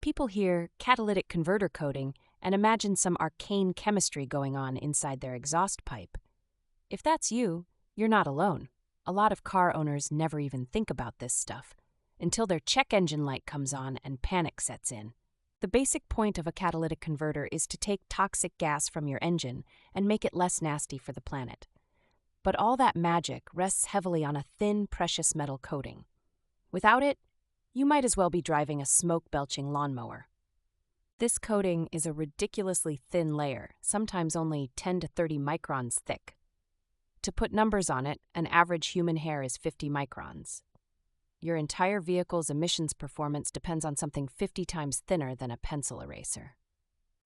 People hear catalytic converter coating and imagine some arcane chemistry going on inside their exhaust pipe. If that's you, you're not alone. A lot of car owners never even think about this stuff until their check engine light comes on and panic sets in. The basic point of a catalytic converter is to take toxic gas from your engine and make it less nasty for the planet. But all that magic rests heavily on a thin, precious metal coating. Without it, you might as well be driving a smoke-belching lawnmower. This coating is a ridiculously thin layer, sometimes only 10 to 30 microns thick. To put numbers on it, an average human hair is 50 microns. Your entire vehicle's emissions performance depends on something 50 times thinner than a pencil eraser.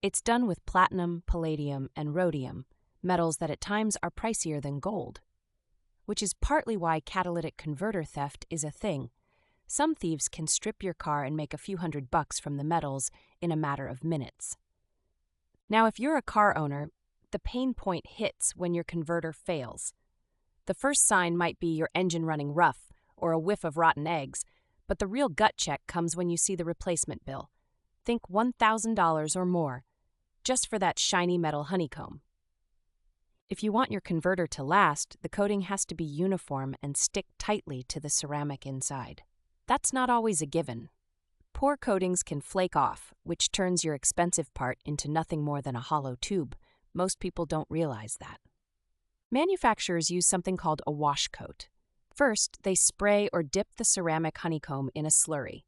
It's done with platinum, palladium, and rhodium, metals that at times are pricier than gold, which is partly why catalytic converter theft is a thing. Some thieves can strip your car and make a few $100 from the metals in a matter of minutes. Now, if you're a car owner, the pain point hits when your converter fails. The first sign might be your engine running rough or a whiff of rotten eggs, but the real gut check comes when you see the replacement bill. Think $1,000 or more, just for that shiny metal honeycomb. If you want your converter to last, the coating has to be uniform and stick tightly to the ceramic inside. That's not always a given. Poor coatings can flake off, which turns your expensive part into nothing more than a hollow tube. Most people don't realize that. Manufacturers use something called a wash coat. First, they spray or dip the ceramic honeycomb in a slurry.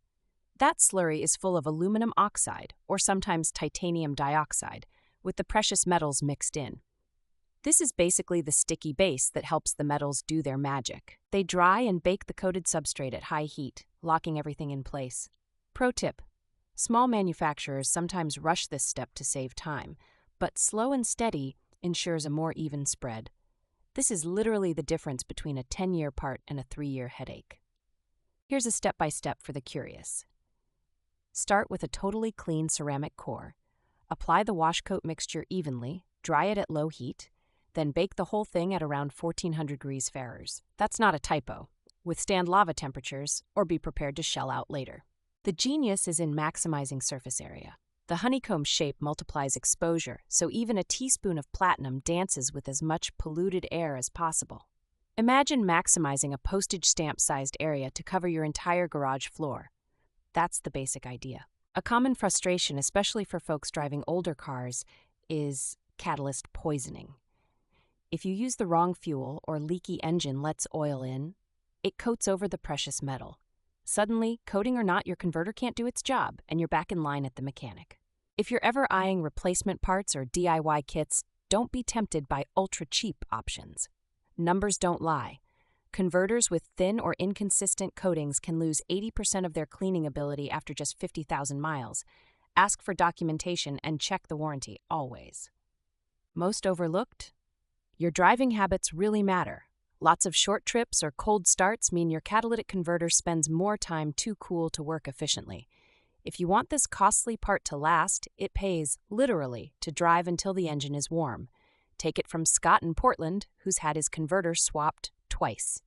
That slurry is full of aluminum oxide, or sometimes titanium dioxide, with the precious metals mixed in. This is basically the sticky base that helps the metals do their magic. They dry and bake the coated substrate at high heat, locking everything in place. Pro tip: small manufacturers sometimes rush this step to save time, but slow and steady ensures a more even spread. This is literally the difference between a 10-year part and a 3-year headache. Here's a step-by-step for the curious. Start with a totally clean ceramic core. Apply the wash coat mixture evenly, dry it at low heat, then bake the whole thing at around 1400 degrees Fahrenheit. That's not a typo. Withstand lava temperatures, or be prepared to shell out later. The genius is in maximizing surface area. The honeycomb shape multiplies exposure, so even a teaspoon of platinum dances with as much polluted air as possible. Imagine maximizing a postage stamp-sized area to cover your entire garage floor. That's the basic idea. A common frustration, especially for folks driving older cars, is catalyst poisoning. If you use the wrong fuel or leaky engine lets oil in, it coats over the precious metal. Suddenly, coating or not, your converter can't do its job, and you're back in line at the mechanic. If you're ever eyeing replacement parts or DIY kits, don't be tempted by ultra-cheap options. Numbers don't lie. Converters with thin or inconsistent coatings can lose 80% of their cleaning ability after just 50,000 miles. Ask for documentation and check the warranty always. Most overlooked? Your driving habits really matter. Lots of short trips or cold starts mean your catalytic converter spends more time too cool to work efficiently. If you want this costly part to last, it pays, literally, to drive until the engine is warm. Take it from Scott in Portland, who's had his converter swapped twice.